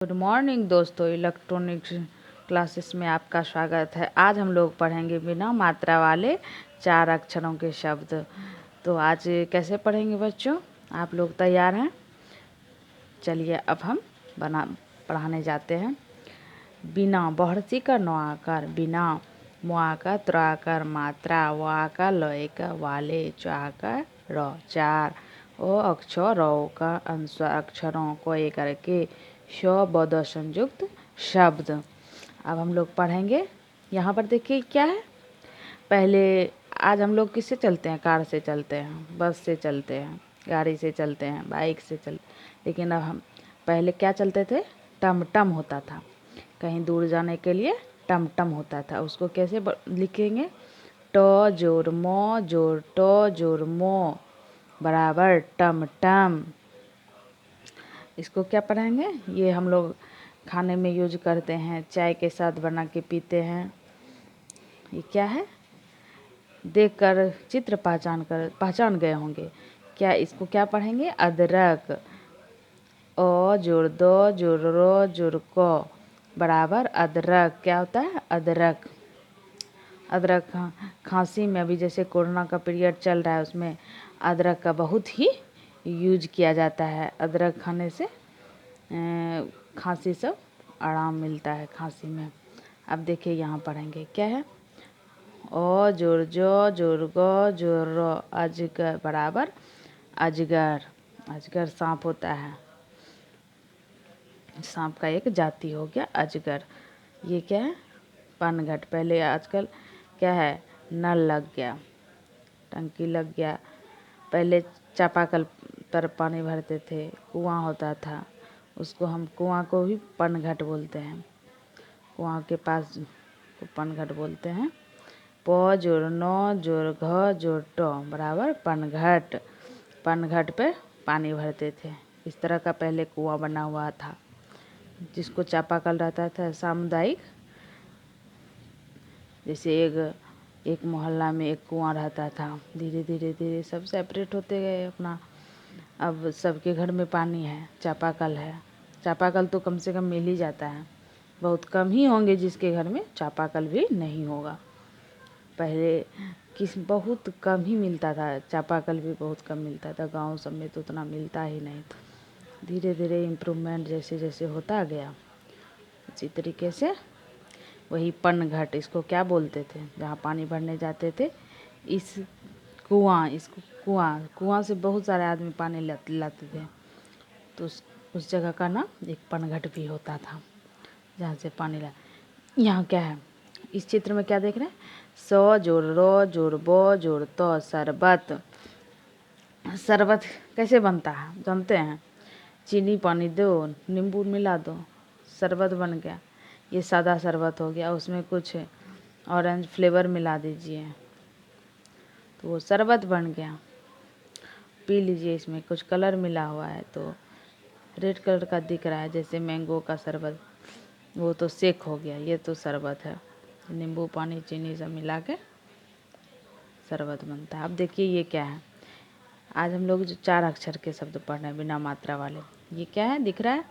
Good morning दोस्तों, electronics classes में आपका स्वागत है। आज हम लोग पढ़ेंगे बिना मात्रा वाले 4 अक्षरों के शब्द। तो आज कैसे पढ़ेंगे बच्चों? आप लोग तैयार हैं? चलिए अब हम पढ़ाने जाते हैं। बिना, बढ़ती का नौआकार बिना, मुआकार त्राकार मात्रा, वाकार लयका वाले, चाकार र 4 ओ अक्षर रौ का अनुस्वार अक्षरों को एक करके शब्द संयुक्त शब्द। अब हम लोग पढ़ेंगे। यहाँ पर देखिए क्या है। पहले आज हम लोग किससे चलते हैं? कार से चलते हैं, बस से चलते हैं, गाड़ी से चलते हैं, बाइक से लेकिन अब हम पहले क्या चलते थे? टम टम होता था। कहीं दूर जाने के लिए टम टम होता था। उसको कैसे लिखेंगे? ट जोर मो जोर ट जोर मो बराबर टम टम। इसको क्या पढ़ेंगे? ये हम लोग खाने में यूज करते हैं, चाय के साथ बना के पीते हैं। ये क्या है? देखकर चित्र पहचान गए होंगे। क्या इसको क्या पढ़ेंगे? अदरक। ओ जोर दो जोर रो जोर को बराबर अदरक। क्या होता है? अदरक। अदरक खांसी में अभी जैसे कोरोना का पीरियड चल रहा है, उसमें अदरक का बहुत ही यूज किया जाता है। अदरक खाने से खांसी सब आराम मिलता है खांसी में। अब देखिए यहाँ पढ़ेंगे क्या है। ओ जोर जो जोर गो जोर रो अजगर बराबर अजगर। अजगर सांप होता है, सांप का एक जाति हो गया अजगर। ये क्या है? पनघट। पहले आजकल क्या है? नल लग गया, टंकी लग गया। पहले चापाकल पर पानी भरते थे, कुआं होता था, उसको हम कुआं को भी पनघट बोलते हैं। कुआं के पास को पनघट बोलते हैं। प जोर नो जोर घ जोर ट बराबर पनघट। पनघट पे पानी भरते थे। इस तरह का पहले कुआं बना हुआ था, जिसको चापाकल रहता था सामुदायिक। जैसे एक मोहल्ला में एक कुआं रहता था। धीरे धीरे धीरे सब सेपरेट होते गए अपना। अब सबके घर में पानी है, चापाकल है। चापाकल तो कम से कम मिल ही जाता है। बहुत कम ही होंगे जिसके घर में चापाकल भी नहीं होगा। पहले बहुत कम ही मिलता था, चापाकल भी बहुत कम मिलता था। गांव सब में तो उतना मिलता ही नहीं था। धीरे धीरे इम्प्रूवमेंट जैसे जैसे होता गया, इसी तरीके से वही पनघट, इसको क्या बोलते थे? जहाँ पानी भरने जाते थे, इसको कुआं से बहुत सारे आदमी पानी लाते थे, तो उस जगह का नाम एक पनघट भी होता था, जहाँ से पानी ला। यहाँ क्या है? इस चित्र में क्या देख रहे हैं? सो जोर रो जोर बो जोर तो शरबत। शरबत कैसे बनता है जानते हैं? चीनी पानी दो, नींबू मिला दो, शरबत बन गया। ये सादा शरबत हो गया, उसमें कुछ ऑरेंज फ्लेवर मिला दीजिए तो वो शरबत बन गया। पी लीजिए, इसमें कुछ कलर मिला हुआ है तो रेड कलर का दिख रहा है, जैसे मैंगो का शरबत, वो तो शेक हो गया। ये तो शरबत है, नींबू पानी चीनी सब मिला के शरबत बनता है। अब देखिए ये क्या है। आज हम लोग जो 4 अक्षर के शब्द पढ़ रहे हैं बिना मात्रा वाले। ये क्या है दिख रहा है?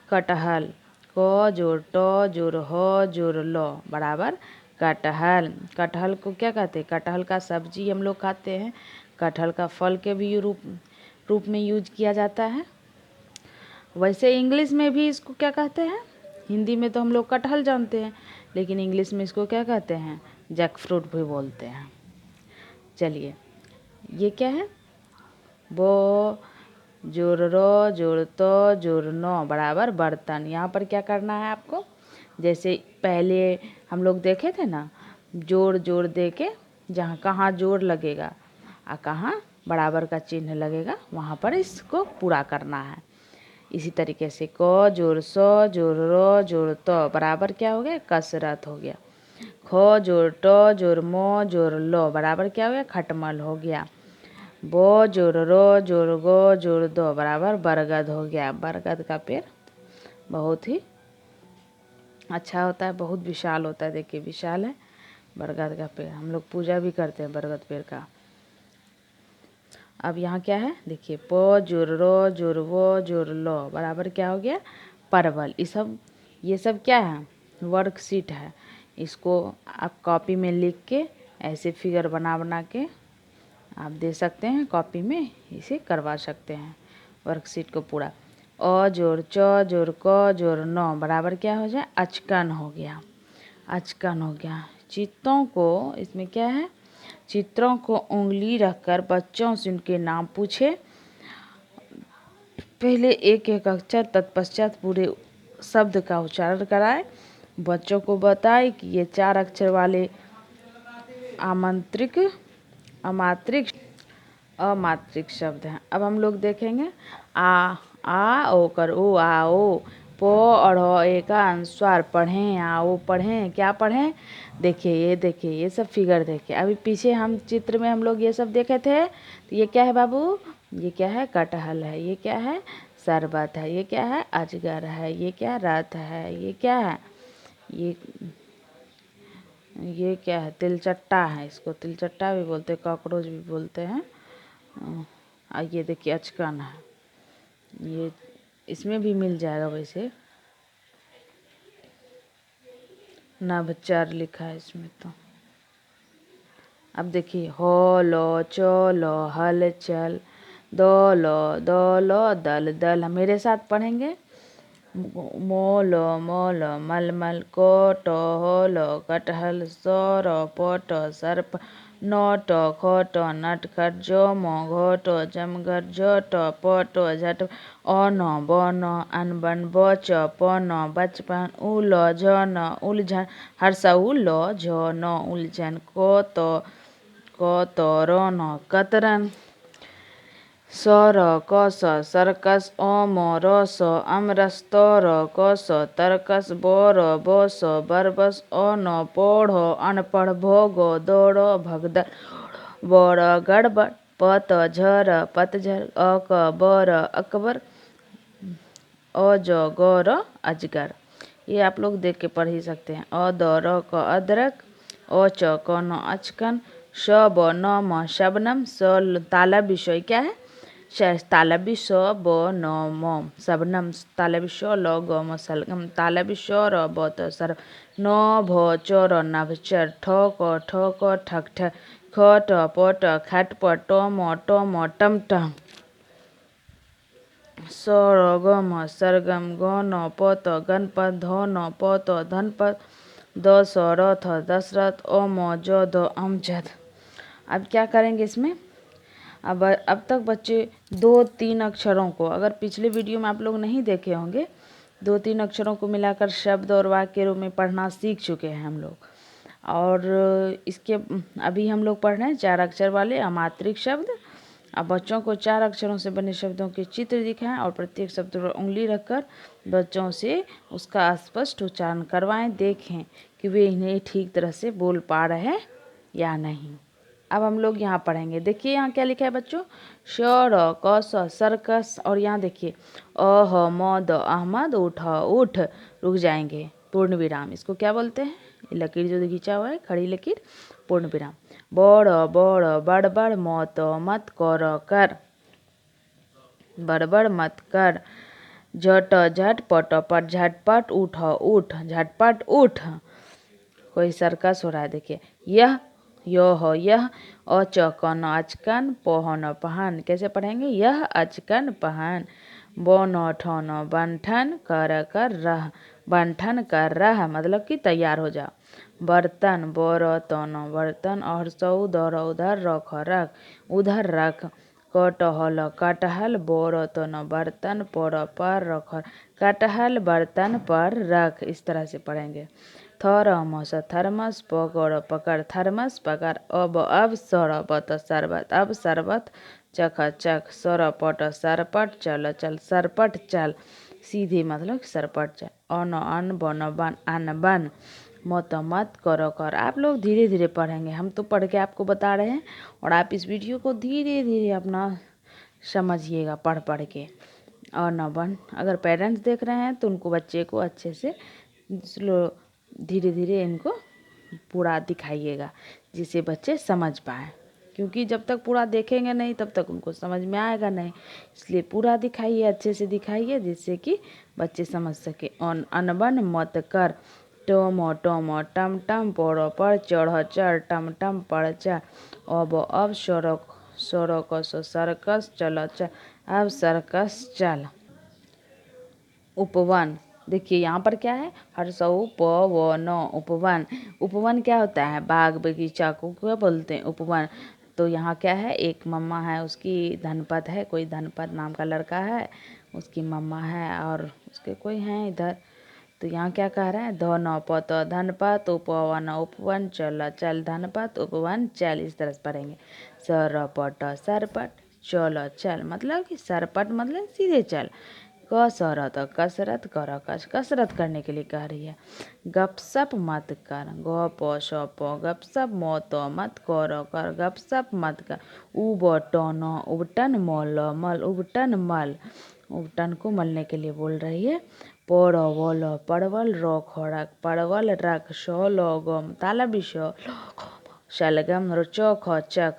कटहल। क जोर ट जोर हो जोर लो बराबर कटहल। कटहल को क्या कहते हैं? कटहल का सब्जी हम लोग खाते हैं। कटहल का फल के भी रूप में यूज किया जाता है। वैसे इंग्लिश में भी इसको क्या कहते हैं? हिंदी में तो हम लोग कटहल जानते हैं, लेकिन इंग्लिश में इसको क्या कहते हैं? जैक फ्रूट भी बोलते हैं। चलिए ये क्या है? बो जोर रो जोर तो जोर नो बराबर बर्तन। यहाँ पर क्या करना है आपको? जैसे पहले हम लोग देखे थे ना, जोड़ जोड़ दे के जहाँ कहाँ जोड़ लगेगा और कहाँ बराबर का चिन्ह लगेगा, वहाँ पर इसको पूरा करना है। इसी तरीके से क जोर सो जोर रो जोर तो बराबर क्या हो गया? कसरत हो गया। ख जोर ट जोर मो जोर लो बराबर क्या हो गया? खटमल हो गया। बो जोर रो जोर गो जोर दो बराबर बरगद हो गया। बरगद का पेड़ बहुत ही अच्छा होता है, बहुत विशाल होता है। देखिए विशाल है बरगद का पेड़, हम लोग पूजा भी करते हैं बरगद पेड़ का। अब यहाँ क्या है देखिए? प जोर रो जोर वो जोर लो बराबर क्या हो गया? परवल। ये सब क्या है, वर्कशीट है। इसको आप कॉपी में लिख के ऐसे फिगर बना के आप दे सकते हैं, कॉपी में इसे करवा सकते हैं वर्कशीट को पूरा। अ जोड़ च जोड़ क जोड़ न बराबर क्या हो जाए, अचकन हो गया, अचकन हो गया। चित्रों को, इसमें क्या है, चित्रों को उंगली रखकर बच्चों से उनके नाम पूछे। पहले एक एक अक्षर तत्पश्चात पूरे शब्द का उच्चारण कराए। बच्चों को बताए कि ये 4 अक्षर वाले अमात्रिक शब्द हैं। अब हम लोग देखेंगे आ ओ कर ओ आ ओ, पो और ए का अनुस्वार पढ़ें आओ पढ़ें। क्या पढ़ें, देखिए ये सब फिगर देखिए। अभी पीछे हम चित्र में हम लोग ये सब देखे थे। तो ये क्या है बाबू, ये क्या है, कटहल है। ये क्या है, शरबत है। ये क्या है, अजगर है। ये क्या, रथ है। ये क्या है, ये क्या है, तिलचट्टा है। इसको तिलचट्टा भी बोलते हैं, कॉकरोच भी बोलते हैं। ये देखिए अचकन है। ये इसमें भी मिल जाएगा वैसे, नभचर लिखा है इसमें। तो अब देखिए हो लो चो लो हल चल, दो लो दल दल। मेरे साथ पढ़ेंगे। मोलो मलमल, कोटो होलो कटहल, सोरो पोटो सर्प, नोटो खोटो नटखट, जोमो घोटो जमघट, जोटो पोटो झट, ओनो बोनो अनबन, बोचो पोनो बचपन, उलो झोनो उलझन, हर्षउलो झोनो उलझन, कोतो रोनो कतरन, सोरो कोसो सर्कस, ओमो रोसो अमरस, तोरो कोसो तरकस, बोरो बोसो बरबस, ओनो पोढ़ो अनपढ़, भोगो दौड़ो भगदड़, बोरो गड़बड़, पतो झर पतझर, अक बर अकबर, ओजो गोरो अजगर। ये आप लोग देख के पढ़ ही सकते हैं। अदौरो को अदरक, ओचो कोनो अचकन, शबो नमो शबनम, तालब विषय क्या है, तालबी स ब न म शबनम, तालबी श ल ग म सलगम, तालबी श र ब त सर, न भ चोर नभचर, ठोक ठक ठक, खट पट खटपट, टम टमटम, सरगम सरगम, गन पत गणपत, धन पत धनपत, दशरथ दशरथ, अम जद अमजद। अब क्या करेंगे इसमें, अब तक बच्चे 2-3 अक्षरों को, अगर पिछले वीडियो में आप लोग नहीं देखे होंगे, 2-3 अक्षरों को मिलाकर शब्द और वाक्य रूप में पढ़ना सीख चुके हैं हम लोग। और इसके अभी हम लोग पढ़ रहे हैं 4 अक्षर वाले अमात्रिक शब्द। अब बच्चों को 4 अक्षरों से बने शब्दों के चित्र दिखाएं और प्रत्येक शब्द पर उंगली रखकर बच्चों से उसका स्पष्ट उच्चारण करवाएं। देखें कि वे इन्हें ठीक तरह से बोल पा रहे हैं या नहीं। अब हम लोग यहाँ पढ़ेंगे। देखिए यहाँ क्या लिखा है बच्चों, श र क स सर्कस। और यहाँ देखिए अह मद अहमद, उठ, रुक जाएंगे, पूर्ण विराम। इसको क्या बोलते हैं, लकीर जो खींचा हुआ है, खड़ी लकीर, पूर्ण विराम। बड़ बड़बड़, मत मत, कर, बड़बड़ मत कर, झट झट, पट पट, झटपट, उठ, झटपट उठ। कोई सर्कस हो रहा है। देखिए यह अचकन अचकन, पहन पहन। कैसे पढ़ेंगे, यह अचकन पहन। बोन ठन बंठन, कर रह, बंठन कर रह मतलब कि तैयार हो जा। बर्तन बरतन बर्तन, और सौ उधर उधर, रख उधर रख। कटहल कटहल, बरतन बर्तन पर रख, कटहल बर्तन पर रख। इस तरह से पढ़ेंगे। थरमस थर्मस, पकड़ थर्मस पकड़। अब शरबत शरबत, अब शरबत चख चख। सरपट सरपट, चल सरपट चल। सीधे मतलब सरपट चल। अन बन बन, मत कर। आप लोग धीरे धीरे पढ़ेंगे, हम तो पढ़ के आपको बता रहे हैं और आप इस वीडियो को धीरे धीरे अपना समझिएगा पढ़ के। न बन, अगर पेरेंट्स देख रहे हैं तो उनको बच्चे को अच्छे से धीरे धीरे इनको पूरा दिखाइएगा जिससे बच्चे समझ पाएँ। क्योंकि जब तक पूरा देखेंगे नहीं तब तक उनको समझ में आएगा नहीं, इसलिए पूरा दिखाइए, अच्छे से दिखाइए जिससे कि बच्चे समझ सके। अनबन मत कर, टोमो टोमो टम टम, पोड़ो पर चढ़ चढ़, टम टम पड़ चढ़, अब सड़क सो सर्कस चलो चल, अब सर्कस चल। उपवन, देखिए यहाँ पर क्या है, हर्षऊ प व न, उपवन। उपवन क्या होता है, बाग बगीचा को क्या बोलते हैं, उपवन। तो यहाँ क्या है, एक मम्मा है, उसकी धनपत है, कोई धनपत नाम का लड़का है, उसकी मम्मा है और उसके कोई हैं इधर। तो यहाँ क्या कह रहा है, ध न प त धनपत, उपवन उपवन, चल चल धनपत, उपवन चल, इस तरह से पढ़ेंगे। सरपट सरपट, चलो चल, मतलब कि सरपट मतलब सीधे चल। कसरत कसरत कर, कसरत करने के लिए कह रही है। गपशप मत कर, गप सप गपशप, मत मत कर गपशप मत कर। उबटन उबटन, मल मल उबटन मल, उबटन को मलने के लिए बोल रही है। परवल परवल, रख रख परवल रख, शलगम ताला भी शलगम, चख चख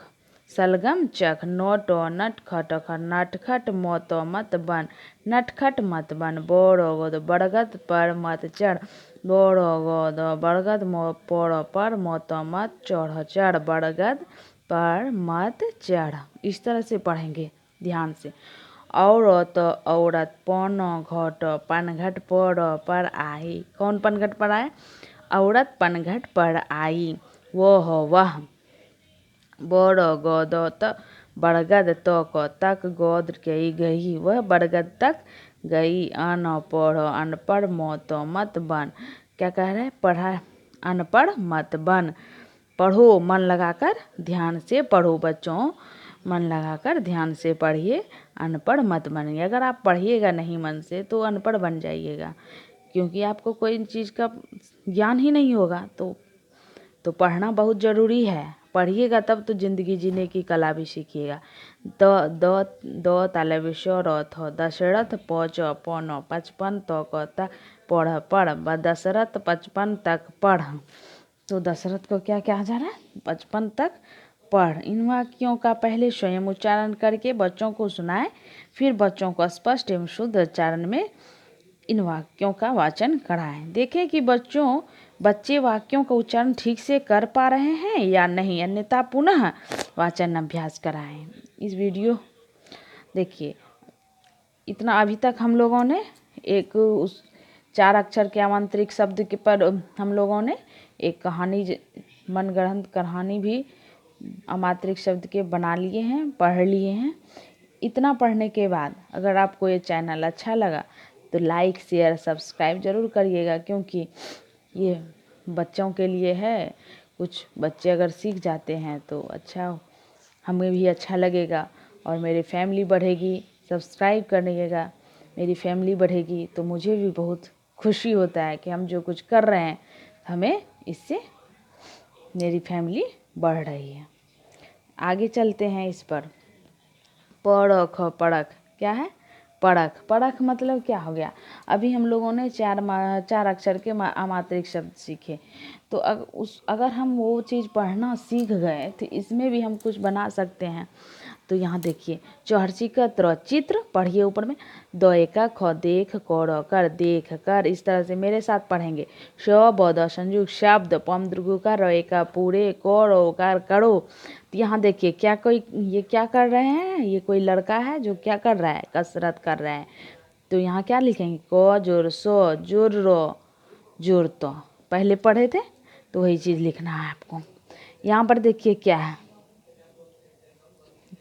सलगम चख। नोट नटखट नटखट, मत मत बन नटखट मत बन। बरगद बरगद पर मत चढ़, बरगद बरगद पर मत मत चढ़ चढ़, बरगद पर मत चढ़। इस तरह से पढ़ेंगे ध्यान से। औरत औरत, पन घट पनघट पर आई। कौन पनघट पर आए, औरत पनघट पर आई। वह बरगद बरगद तक गौद गई, वह बरगद तक गई। अनपढ़ अनपढ़, मत मत बन। क्या कह रहे हैं, पढ़ा अनपढ़ मत बन। पढ़ो मन लगाकर, ध्यान से पढ़ो बच्चों, मन लगाकर ध्यान से पढ़िए, अनपढ़ मत बनिए। अगर आप पढ़िएगा नहीं मन से तो अनपढ़ बन जाइएगा, क्योंकि आपको कोई चीज़ का ज्ञान ही नहीं होगा। तो पढ़ना बहुत ज़रूरी है, पढ़िएगा तब तो ज़िंदगी जीने की कला भी सीखिएगा। द ताले विश्व रथ, दशरथ पच पन, 55 तक पढ़ दशरथ 55 तक पढ़। तो दशरथ को क्या कहा जा रहा है, 55 तक पढ़। इन वाक्यों का पहले स्वयं उच्चारण करके बच्चों को सुनाएं, फिर बच्चों को स्पष्ट एवं शुद्ध उच्चारण में इन वाक्यों का वाचन कराएं। देखें कि बच्चे वाक्यों का उच्चारण ठीक से कर पा रहे हैं या नहीं, अन्यथा पुनः वाचन अभ्यास कराएं। इस वीडियो देखिए, इतना अभी तक हम लोगों ने एक उस 4 अक्षर के आमंत्रित शब्द के पर हम लोगों ने एक कहानी, मनगढ़ंत कहानी भी अमात्रिक शब्द के बना लिए हैं, पढ़ लिए हैं। इतना पढ़ने के बाद अगर आपको ये चैनल अच्छा लगा तो लाइक शेयर सब्सक्राइब ज़रूर करिएगा, क्योंकि ये बच्चों के लिए है। कुछ बच्चे अगर सीख जाते हैं तो अच्छा, हमें भी अच्छा लगेगा और मेरी फैमिली बढ़ेगी। सब्सक्राइब करिएगा, मेरी फैमिली बढ़ेगी तो मुझे भी बहुत खुशी होता है कि हम जो कुछ कर रहे हैं हमें इससे मेरी फैमिली बढ़ रही है। आगे चलते हैं इस पर। पढ़ख पढ़ख क्या है, पढ़ख पढ़ख मतलब क्या हो गया, अभी हम लोगों ने 4 अक्षर के अमात्रिक शब्द सीखे। तो अगर हम वो चीज़ पढ़ना सीख गए तो इसमें भी हम कुछ बना सकते हैं। तो यहाँ देखिए, चौहर्ची का त्र चित्र पढ़िए ऊपर में, द एका ख देख कर कर देख कर, इस तरह से मेरे साथ पढ़ेंगे। श ब द संयुक्त शब्द, पम दृगु का र एका पूरे, क कार करो। तो यहाँ देखिए ये क्या कर रहे हैं, ये कोई लड़का है जो क्या कर रहा है, कसरत कर रहा है। तो यहाँ क्या लिखेंगे, क जोर सो जोर रो जोर तो, पहले पढ़े थे तो वही चीज़ लिखना है आपको। यहाँ पर देखिए क्या है,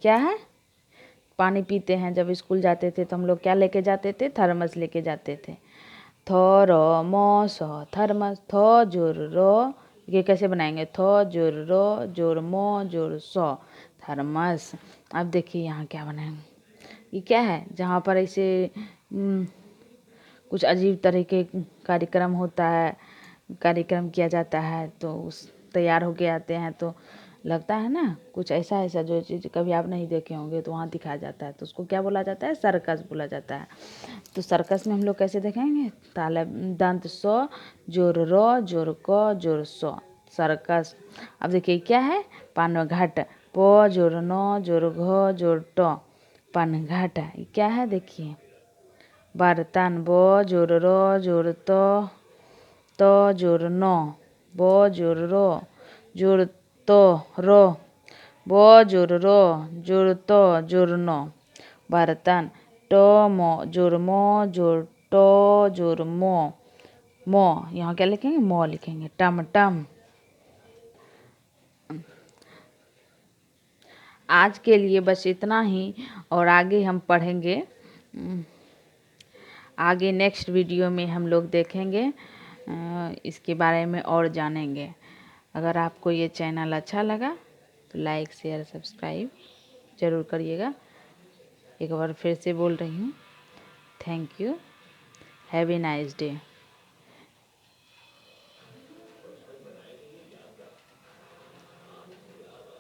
क्या है, पानी पीते हैं। जब स्कूल जाते थे तो हम लोग क्या लेके जाते थे, थर्मस लेके जाते थे। थर्मस थर्मस, थ जोर रो, ये कैसे बनाएंगे, थ जोर रो जोर मो जोर सो, थर्मस। अब देखिए यहाँ क्या बनाएंगे, ये क्या है, जहाँ पर ऐसे कुछ अजीब तरह के कार्यक्रम होता है, कार्यक्रम किया जाता है तो उस तैयार होके आते हैं तो लगता है ना कुछ ऐसा जो चीज़ कभी आप नहीं देखे होंगे तो वहाँ दिखाया जाता है, तो उसको क्या बोला जाता है, सर्कस बोला जाता है। तो सर्कस में हम लोग कैसे देखेंगे, ताले दंत सो जोर रो जोर को जोर सो, सर्कस। अब देखिए क्या है, पान घाट प जोर न जोर घ जोर ट पनघट। ये क्या है देखिए, बर्तन। ब जोर र जोर त जोर न ब जोर र जोर त र ब जोर र जोर त जोर न बर्तन। ट म जोर ट जोर म यहाँ क्या लिखेंगे, म लिखेंगे। टमटम। आज के लिए बस इतना ही, और आगे हम पढ़ेंगे। आगे नेक्स्ट वीडियो में हम लोग देखेंगे, इसके बारे में और जानेंगे। अगर आपको ये चैनल अच्छा लगा तो लाइक शेयर सब्सक्राइब ज़रूर करिएगा। एक बार फिर से बोल रही हूँ, thank you, have a nice day.